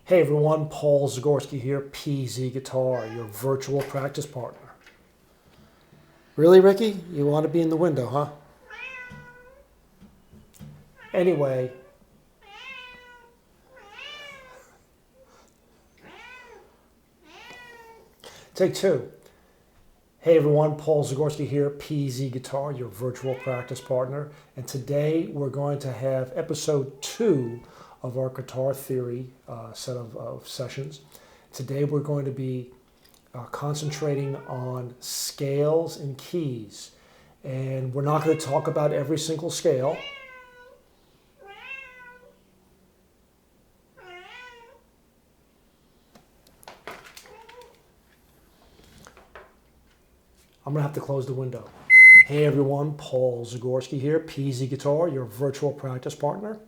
Hey everyone, Paul Zagorski here, PZ Guitar, your virtual practice partner. Really, Ricky? You want to be in the window, huh? Anyway, take two. Hey everyone, Paul Zagorski here, PZ Guitar, your virtual practice partner. And today we're going to have episode 2 of our guitar theory set of sessions. Today we're going to be concentrating on scales and keys. And we're not going to talk about every single scale. I'm going to have to close the window. Hey everyone, Paul Zagorski here, PZ Guitar, your virtual practice partner.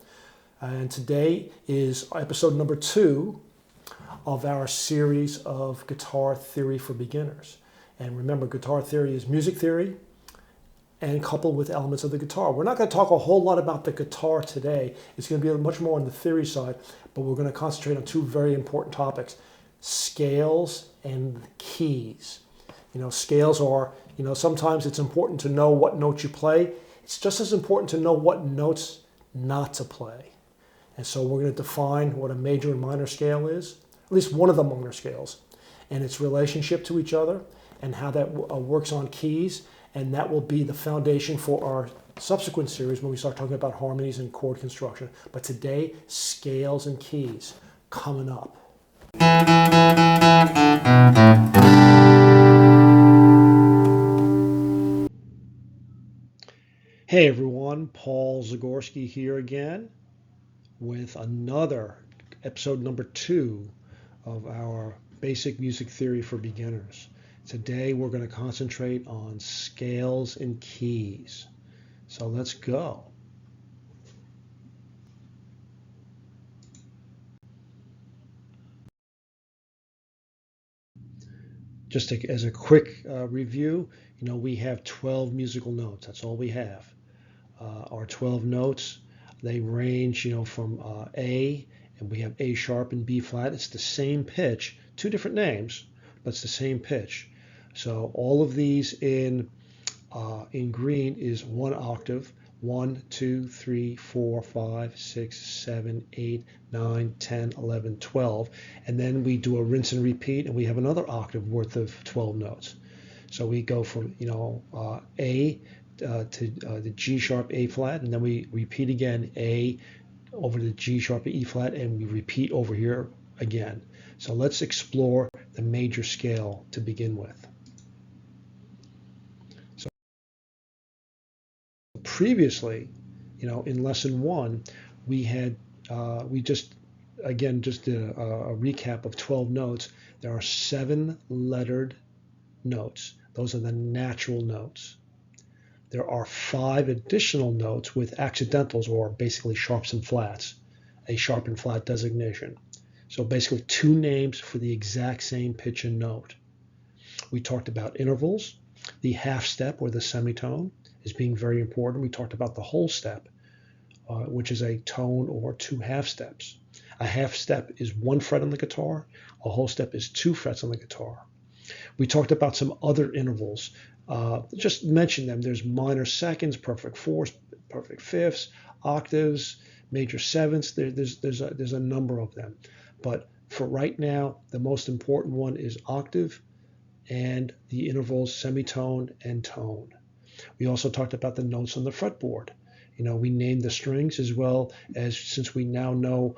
And today is episode number 2 of our series of guitar theory for beginners. And remember, guitar theory is music theory and coupled with elements of the guitar. We're not going to talk a whole lot about the guitar today. It's going to be much more on the theory side, but we're going to concentrate on 2 very important topics: scales and keys. Scales are, sometimes it's important to know what notes you play. It's just as important to know what notes not to play. And so we're going to define what a major and minor scale is, at least one of the minor scales, and its relationship to each other, and how that works on keys. And that will be the foundation for our subsequent series when we start talking about harmonies and chord construction. But today, scales and keys coming up. Hey everyone, Paul Zagorski here again with another episode number 2 of our basic music theory for beginners. Today we're going to concentrate on scales and keys. So let's go. Just as a quick review, we have 12 musical notes. That's all we have. Our 12 notes, they range, from A, and we have A sharp and B flat. It's the same pitch, 2 different names, but it's the same pitch. So all of these in green is 1 octave. 1, 2, 3, 4, 5, 6, 7, 8, 9, 10, 11, 12. And then we do a rinse and repeat, and we have another octave worth of 12 notes. So we go from, A to the G sharp A flat, and then we repeat again A over to G sharp E flat, and we repeat over here again. So let's explore the major scale to begin with. So previously, in lesson 1, we had we just did a recap of 12 notes. There are 7 lettered notes. Those are the natural notes. There are 5 additional notes with accidentals, or basically sharps and flats, a sharp and flat designation. So basically 2 names for the exact same pitch and note. We talked about intervals. The half step, or the semitone, is being very important. We talked about the whole step, which is a tone or 2 half steps. A half step is 1 fret on the guitar. A whole step is 2 frets on the guitar. We talked about some other intervals. Just mention them. There's minor seconds, perfect fourths, perfect fifths, octaves, major sevenths. There's a number of them. But for right now, the most important one is octave, and the intervals semitone and tone. We also talked about the notes on the fretboard. We named the strings, as well as, since we now know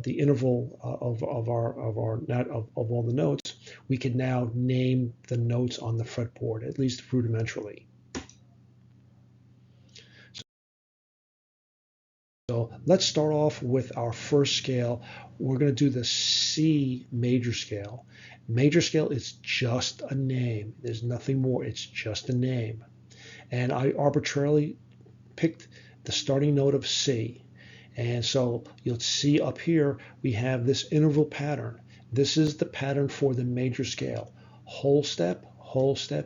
the interval of all the notes, we can now name the notes on the fretboard, at least rudimentarily. So let's start off with our first scale. We're going to do the C major scale. Major scale is just a name. There's nothing more. It's just a name. And I arbitrarily picked the starting note of C. And so you'll see up here, we have this interval pattern. This is the pattern for the major scale. Whole step,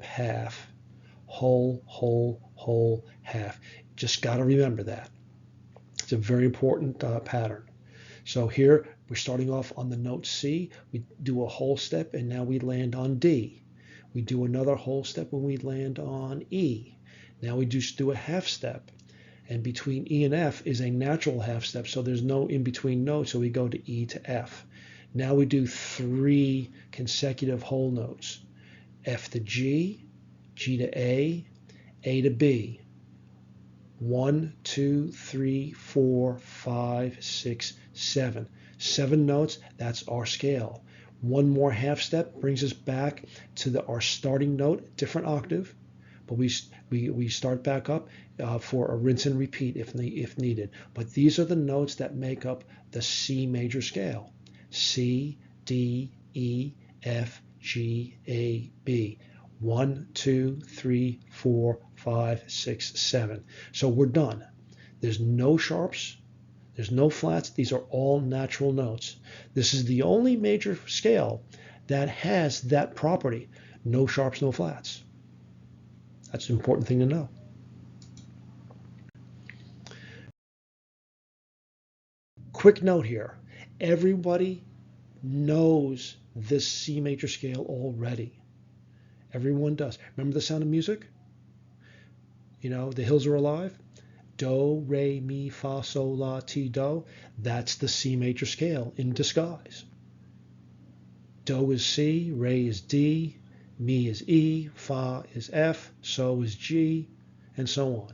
half, whole, half. Just got to remember that. It's a very important pattern. So here we're starting off on the note C. We do a whole step and now we land on D. We do another whole step when we land on E. Now we just do a half step. And between E and F is a natural half step, so there's no in-between note, so we go to E to F. Now we do 3 consecutive whole notes. F to G, G to A to B. 1, 2, 3, 4, 5, 6, 7. 7 notes, that's our scale. One more half step brings us back to our starting note, different octave, but we start back up for a rinse and repeat if needed. But these are the notes that make up the C major scale. C, D, E, F, G, A, B. 1, 2, 3, 4, 5, 6, 7. So we're done. There's no sharps. There's no flats. These are all natural notes. This is the only major scale that has that property. No sharps, no flats. That's an important thing to know. Quick note here. Everybody knows this C major scale already. Everyone does. Remember The Sound of Music? You know, The Hills Are Alive? Do, re, mi, fa, sol, la, ti, do. That's the C major scale in disguise. Do is C, re is D, mi is E, fa is F, so is G, and so on.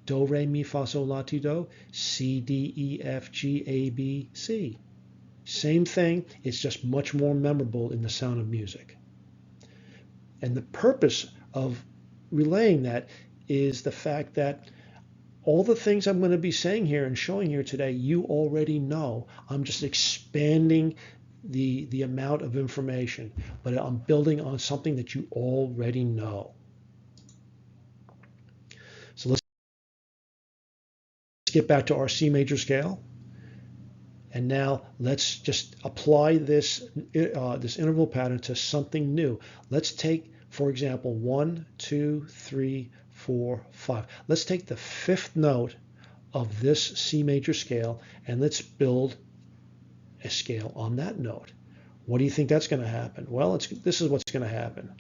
Do, re, mi, fa, sol, la, ti, do, C, D, E, F, G, A, B, C. Same thing, it's just much more memorable in The Sound of Music. And the purpose of relaying that is the fact that all the things I'm going to be saying here and showing here today, you already know. I'm just expanding the amount of information, but I'm building on something that you already know. So let's get back to our C major scale. And now let's just apply this interval pattern to something new. Let's take, for example, 1, 2, 3, 4, 5. Let's take the 5th note of this C major scale and let's build a scale on that note. What do you think that's going to happen? Well, this is what's going to happen.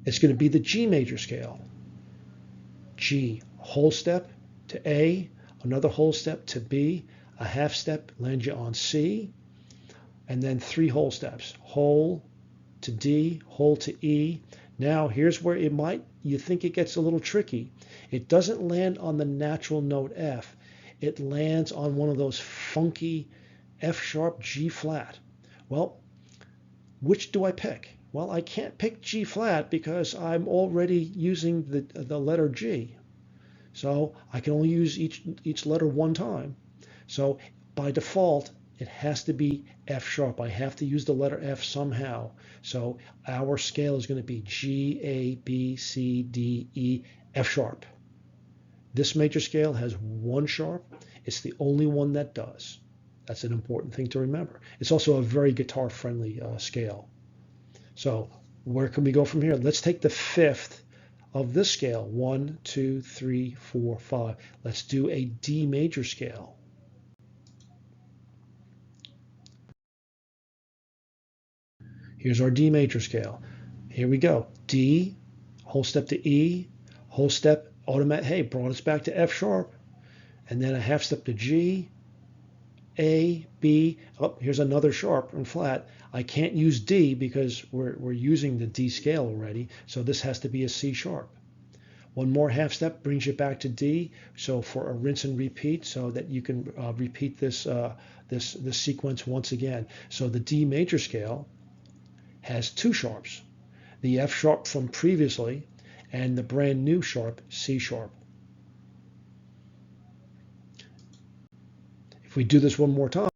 It's going to be the G major scale. G, whole step to A, another whole step to B, a half step lands you on C, and then 3 whole steps. Whole to D, whole to E. Now here's where you think it gets a little tricky. It doesn't land on the natural note F. It lands on one of those funky F sharp G flat. Well, which do I pick? Well, I can't pick G flat because I'm already using the letter G. So I can only use each letter one time. So by default, it has to be F sharp. I have to use the letter F somehow. So our scale is going to be G, A, B, C, D, E, F sharp. This major scale has 1 sharp. It's the only one that does. That's an important thing to remember. It's also a very guitar-friendly scale. So where can we go from here? Let's take the 5th of this scale. 1, 2, 3, 4, 5. Let's do a D major scale. Here's our D major scale. Here we go. D, whole step to E, whole step, automatic, hey, brought us back to F sharp. And then a half step to G, A, B. Oh, here's another sharp and flat. I can't use D because we're using the D scale already. So this has to be a C sharp. One more half step brings you back to D. So for a rinse and repeat, so that you can repeat this sequence once again. So the D major scale has 2 sharps, the F sharp from previously and the brand new sharp, C sharp. If we do this one more time,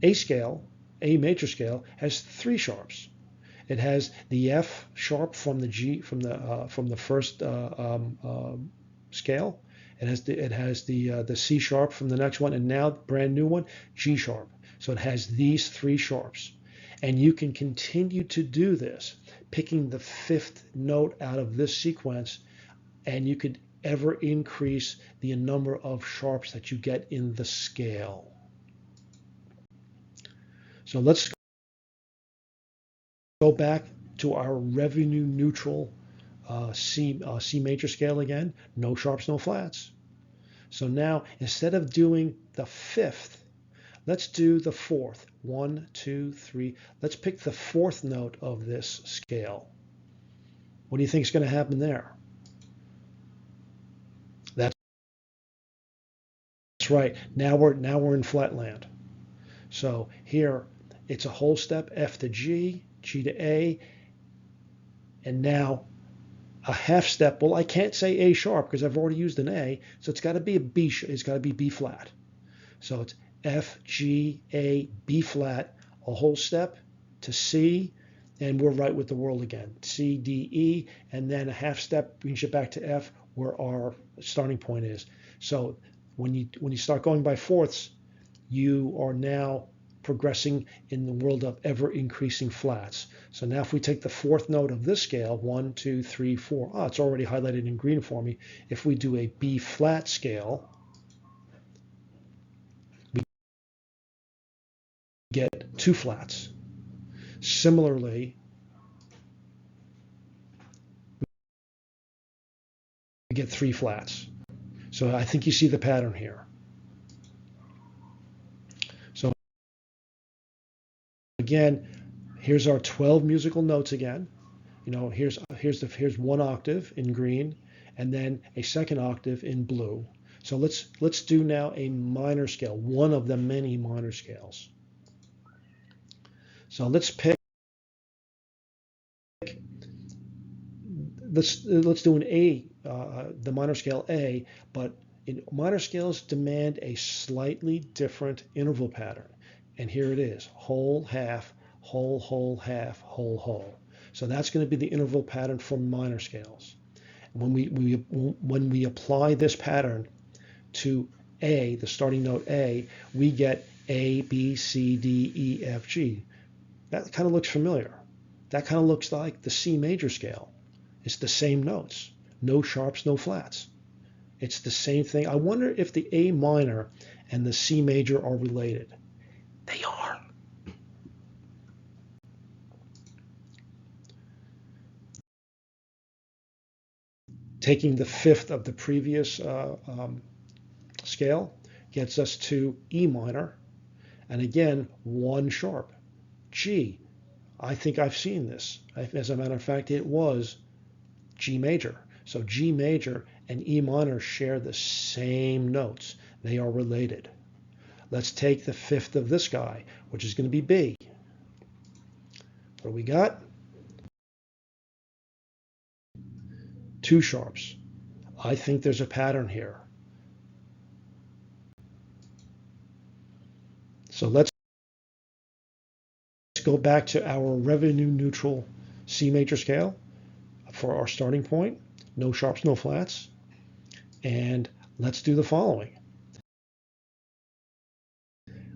A scale, A major scale, has 3 sharps. It has the F sharp from the G from the first scale. It has the C sharp from the next one, and now brand new one, G sharp. So it has these 3 sharps, and you can continue to do this, picking the 5th note out of this sequence, and you could ever increase the number of sharps that you get in the scale. So let's go back to our revenue neutral C major scale again. No sharps, no flats. So now instead of doing the fifth, let's do the fourth. 1, 2, 3. Let's pick the fourth note of this scale. What do you think is going to happen there? That's right. Now we're in flatland. So here it's a whole step, F to G, G to A, and now a half step. Well, I can't say A sharp because I've already used an A, so it's got to be a B. It's got to be B flat. So it's F, G, A, B flat, a whole step to C, and we're right with the world again. C, D, E, and then a half step brings you back to F, where our starting point is. So when you start going by fourths, you are now progressing in the world of ever increasing flats. So now if we take the fourth note of this scale, 1, 2, 3, 4, it's already highlighted in green for me. If we do a B flat scale, we get 2 flats. Similarly, we get 3 flats. So I think you see the pattern here. So again, here's our 12 musical notes again. You know, here's one octave in green, and then a second octave in blue. So let's do now a minor scale, one of the many minor scales. So let's pick. Let's do an A, the minor scale A, but minor scales demand a slightly different interval pattern. And here it is: whole, half, whole, whole, half, whole, whole. So that's going to be the interval pattern for minor scales. When we apply this pattern to A, the starting note A, we get A, B, C, D, E, F, G. That kind of looks familiar. That kind of looks like the C major scale. It's the same notes. No sharps, no flats. It's the same thing. I wonder if the A minor and the C major are related. They are. Taking the fifth of the previous scale gets us to E minor, and again, 1 sharp. G. I think I've seen this. As a matter of fact, it was G major. So G major and E minor share the same notes. They are related. Let's take the fifth of this guy, which is going to be B. What do we got? 2 sharps. I think there's a pattern here. So let's go back to our revenue neutral C major scale for our starting point. No sharps, no flats. And let's do the following.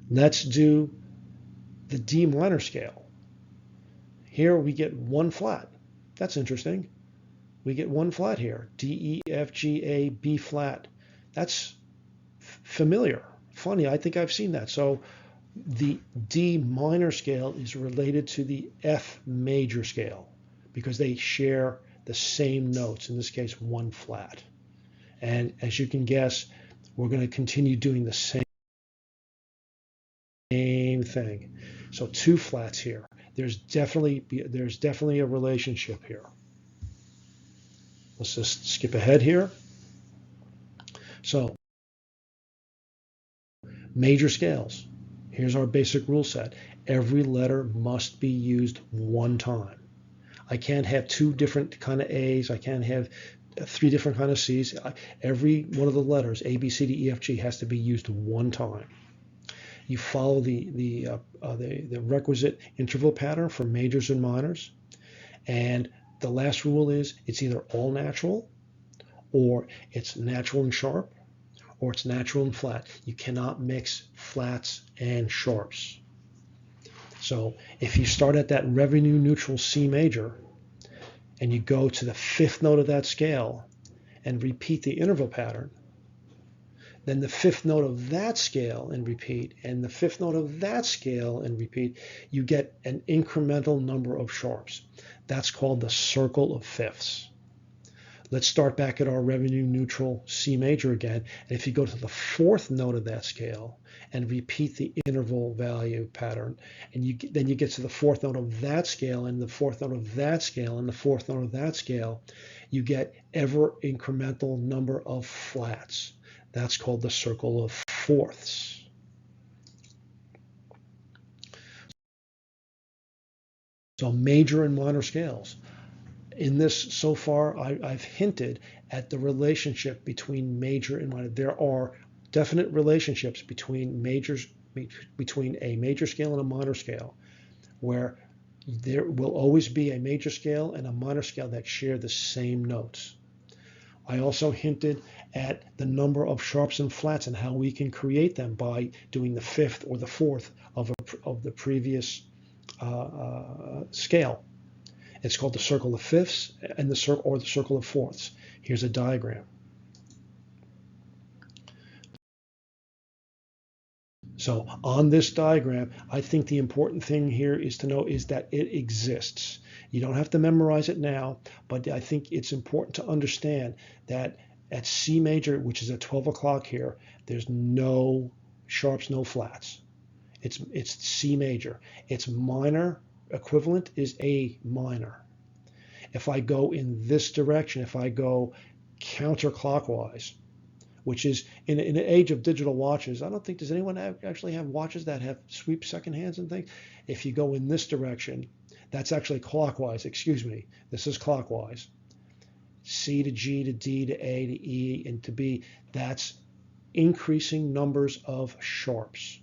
Let's do the D minor scale. Here we get 1 flat. That's interesting. We get 1 flat here. D, E, F, G, A, B flat. That's familiar. Funny, I think I've seen that. So the D minor scale is related to the F major scale because they share the same notes, in this case 1 flat. And as you can guess, we're going to continue doing the same thing. So 2 flats here. There's definitely a relationship here. Let's just skip ahead here. So major scales. Here's our basic rule set. Every letter must be used 1 time. I can't have 2 different kind of A's. I can't have 3 different kind of C's. Every one of the letters, A, B, C, D, E, F, G, has to be used 1 time. You follow the requisite interval pattern for majors and minors. And the last rule is it's either all natural, or it's natural and sharp, or it's natural and flat. You cannot mix flats and sharps. So if you start at that revenue neutral C major and you go to the 5th note of that scale and repeat the interval pattern, then the fifth note of that scale and repeat, and the fifth note of that scale and repeat, you get an incremental number of sharps. That's called the circle of fifths. Let's start back at our revenue neutral C major again. And if you go to the fourth note of that scale and repeat the interval value pattern, and then you get to the fourth note of that scale and the fourth note of that scale and the fourth note of that scale, you get ever incremental number of flats. That's called the circle of fourths. So major and minor scales. In this so far, I've hinted at the relationship between major and minor. There are definite relationships between a major scale and a minor scale, where there will always be a major scale and a minor scale that share the same notes. I also hinted at the number of sharps and flats and how we can create them by doing the fifth or the fourth of the previous scale. It's called the circle of fifths and the circle of fourths. Here's a diagram. So on this diagram, I think the important thing here is to know is that it exists. You don't have to memorize it now, but I think it's important to understand that at C major, which is at 12 o'clock here, there's no sharps, no flats. It's C major. Its minor equivalent is A minor. If I go in this direction, if I go counterclockwise, which is in an age of digital watches, I don't think, does anyone actually have watches that have sweep second hands and things? If you go in this direction, that's actually clockwise, excuse me. This is clockwise. C to G to D to A to E and to B, that's increasing numbers of sharps.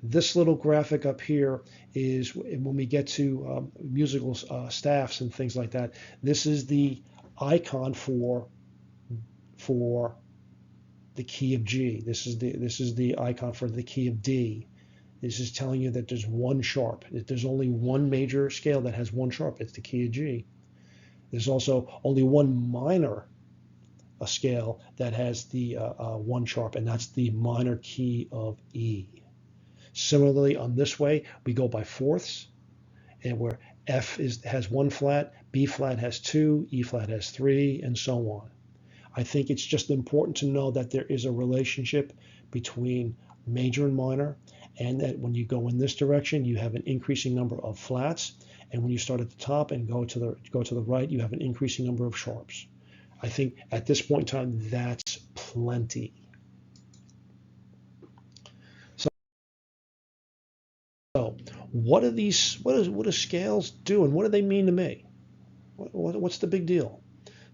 This little graphic up here is when we get to musical staffs and things like that. This is the icon for the key of G. This is the icon for the key of D. This is telling you that there's one sharp. There's only one major scale that has one sharp. It's the key of G. There's also only one minor scale that has the one sharp, and that's the minor key of E. Similarly, on this way, we go by fourths, and where F has one flat, B flat has two, E flat has three, and so on. I think it's just important to know that there is a relationship between major and minor, and that when you go in this direction, you have an increasing number of flats, and when you start at the top and go to the right, you have an increasing number of sharps. I think at this point in time, that's plenty. So what do scales do, and what do they mean to me? What's the big deal?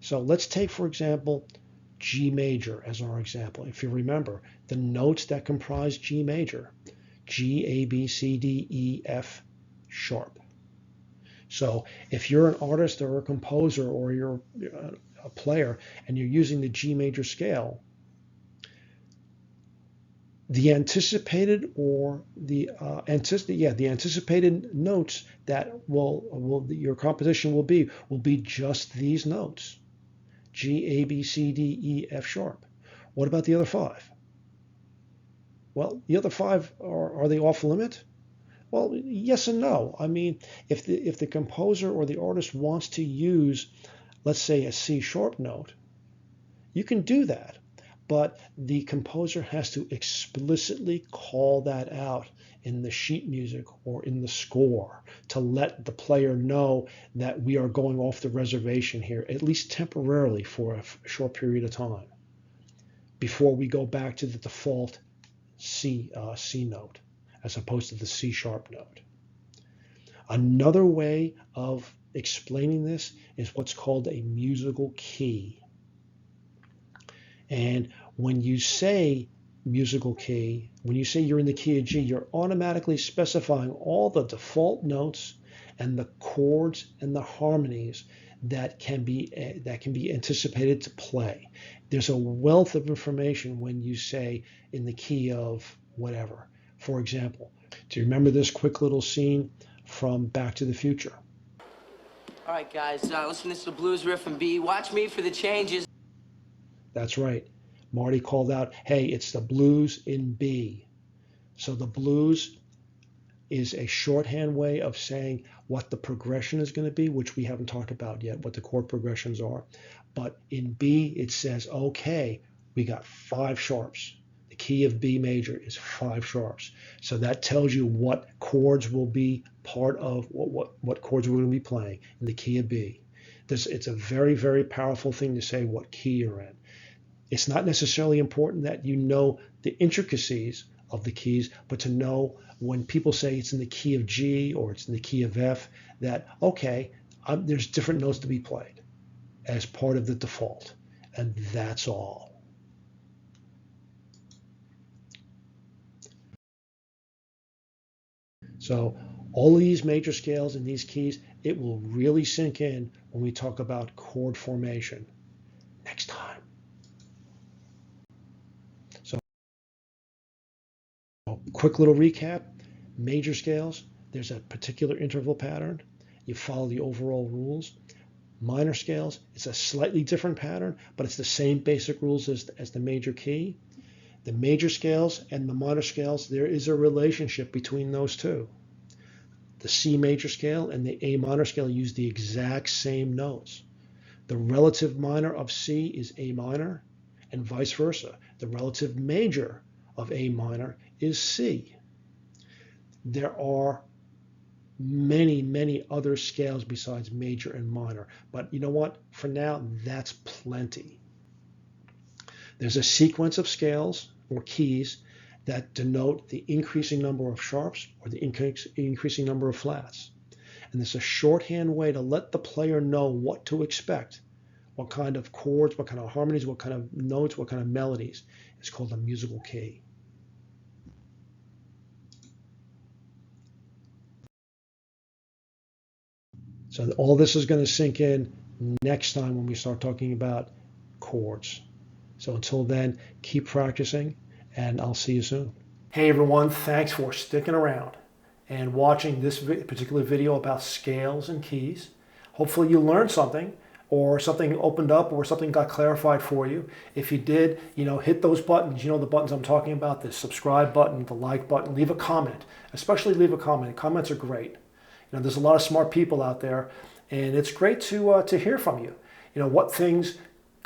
So let's take, for example, G major as our example. If you remember, the notes that comprise G major, G, A, B, C, D, E, F, sharp. So if you're an artist or a composer or you're a player and you're using the G major scale, the anticipated anticipated notes that your composition will be just these notes. G, A, B, C, D, E, F sharp. What about the other five? Well, the other five, are they off limit? Well, yes and no. I mean, if the composer or the artist wants to use, let's say, a C sharp note, you can do that. But the composer has to explicitly call that out in the sheet music or in the score to let the player know that we are going off the reservation here, at least temporarily for a short period of time, before we go back to the default C note as opposed to the C sharp note. Another way of explaining this is what's called a musical key. And when you say musical key, when you say you're in the key of G, you're automatically specifying all the default notes and the chords and the harmonies that can be anticipated to play. There's a wealth of information when you say in the key of whatever. For example, do you remember this quick little scene from Back to the Future? All right, guys, listen to the blues riff and B. Watch me for the changes. That's right. Marty called out, hey, it's the blues in B. So the blues is a shorthand way of saying what the progression is going to be, which we haven't talked about yet, what the chord progressions are. But in B, it says, okay, we got 5 sharps. The key of B major is 5 sharps. So that tells you what chords will be part of what chords we're going to be playing in the key of B. It's a very, very powerful thing to say what key you're in. It's not necessarily important that you know the intricacies of the keys, but to know when people say it's in the key of G or it's in the key of F, that, okay, there's different notes to be played as part of the default. And that's all. So all of these major scales and these keys, it will really sink in when we talk about chord formation next time. So quick little recap, major scales, there's a particular interval pattern. You follow the overall rules. Minor scales, it's a slightly different pattern, but it's the same basic rules as the major key. The major scales and the minor scales, there is a relationship between those two. The C major scale and the A minor scale use the exact same notes. The relative minor of C is A minor, and vice versa. The relative major of A minor is C. There are many, many other scales besides major and minor, but you know what? For now, that's plenty. There's a sequence of scales or keys that denote the increasing number of sharps or the increasing number of flats. And there's a shorthand way to let the player know what to expect, what kind of chords, what kind of harmonies, what kind of notes, what kind of melodies. It's called a musical key. So all this is going to sink in next time when we start talking about chords. So until then, keep practicing, and I'll see you soon. Hey everyone, thanks for sticking around and watching this particular video about scales and keys. Hopefully you learned something, or something opened up, or something got clarified for you. If you did, hit those buttons. The buttons I'm talking about, the subscribe button, the like button, leave a comment. Especially leave a comment. Comments are great. There's a lot of smart people out there, and it's great to hear from you. What things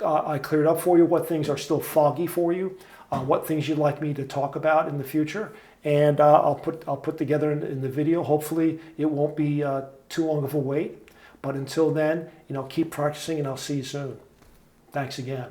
I cleared up for you, what things are still foggy for you, what things you'd like me to talk about in the future, and I'll put together in the video. Hopefully, it won't be too long of a wait. But until then, keep practicing, and I'll see you soon. Thanks again.